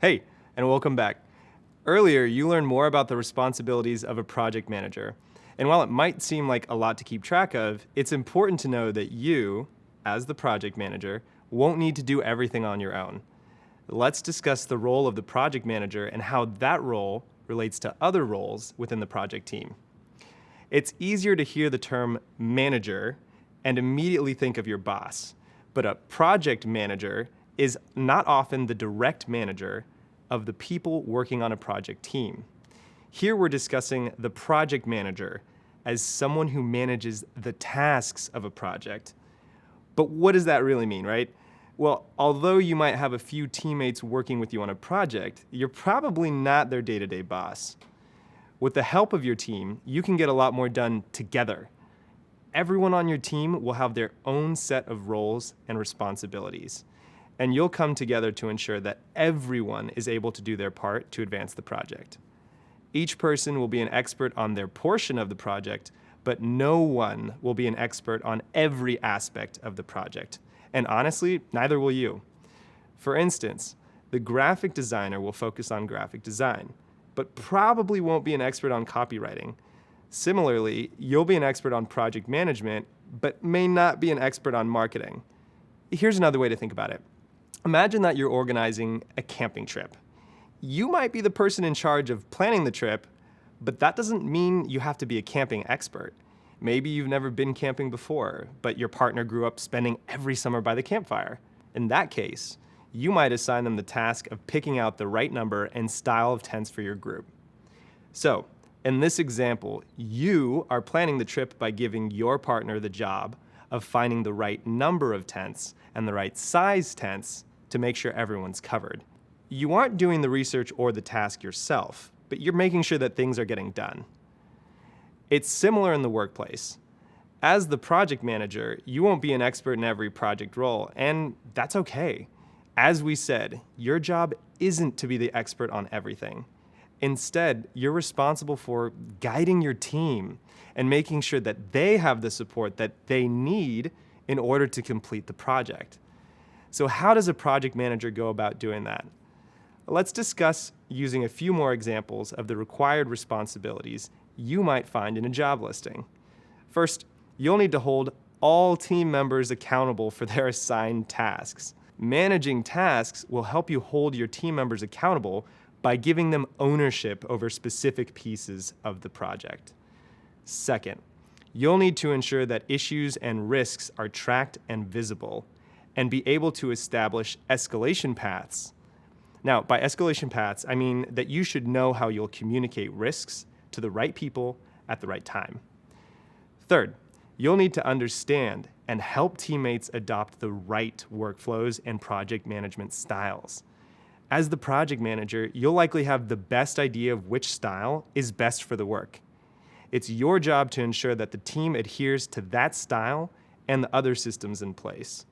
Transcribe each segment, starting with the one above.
Hey, and welcome back. Earlier, you learned more about the responsibilities of a project manager. And while it might seem like a lot to keep track of, it's important to know that you, as the project manager, won't need to do everything on your own. Let's discuss the role of the project manager and how that role relates to other roles within the project team. It's easier to hear the term manager and immediately think of your boss, but a project manager is not often the direct manager of the people working on a project team. Here we're discussing the project manager as someone who manages the tasks of a project. But what does that really mean, right? Well, although you might have a few teammates working with you on a project, you're probably not their day-to-day boss. With the help of your team, you can get a lot more done together. Everyone on your team will have their own set of roles and responsibilities, and you'll come together to ensure that everyone is able to do their part to advance the project. Each person will be an expert on their portion of the project, but no one will be an expert on every aspect of the project. And honestly, neither will you. For instance, the graphic designer will focus on graphic design, but probably won't be an expert on copywriting. Similarly, you'll be an expert on project management, but may not be an expert on marketing. Here's another way to think about it. Imagine that you're organizing a camping trip. You might be the person in charge of planning the trip, but that doesn't mean you have to be a camping expert. Maybe you've never been camping before, but your partner grew up spending every summer by the campfire. In that case, you might assign them the task of picking out the right number and style of tents for your group. So, in this example, you are planning the trip by giving your partner the job of finding the right number of tents and the right size tents to make sure everyone's covered. You aren't doing the research or the task yourself, but you're making sure that things are getting done. It's similar in the workplace. As the project manager, you won't be an expert in every project role, and that's okay. As we said, your job isn't to be the expert on everything. Instead, you're responsible for guiding your team and making sure that they have the support that they need in order to complete the project. So how does a project manager go about doing that? Let's discuss using a few more examples of the required responsibilities you might find in a job listing. First, you'll need to hold all team members accountable for their assigned tasks. Managing tasks will help you hold your team members accountable by giving them ownership over specific pieces of the project. Second, you'll need to ensure that issues and risks are tracked and visible, and be able to establish escalation paths. Now, by escalation paths, I mean that you should know how you'll communicate risks to the right people at the right time. Third, you'll need to understand and help teammates adopt the right workflows and project management styles. As the project manager, you'll likely have the best idea of which style is best for the work. It's your job to ensure that the team adheres to that style and the other systems in place.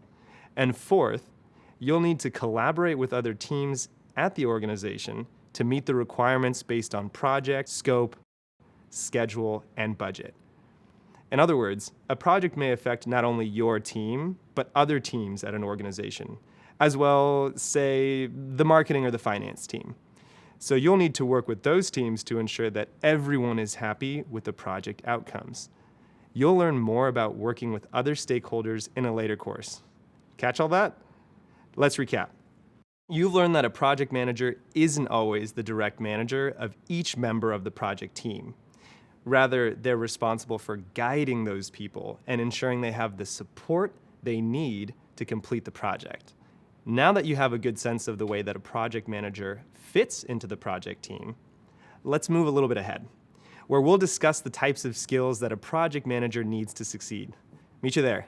And fourth, you'll need to collaborate with other teams at the organization to meet the requirements based on project, scope, schedule, and budget. In other words, a project may affect not only your team, but other teams at an organization, as well, say, the marketing or the finance team. So you'll need to work with those teams to ensure that everyone is happy with the project outcomes. You'll learn more about working with other stakeholders in a later course. Catch all that? Let's recap. You've learned that a project manager isn't always the direct manager of each member of the project team. Rather, they're responsible for guiding those people and ensuring they have the support they need to complete the project. Now that you have a good sense of the way that a project manager fits into the project team, let's move a little bit ahead, where we'll discuss the types of skills that a project manager needs to succeed. Meet you there.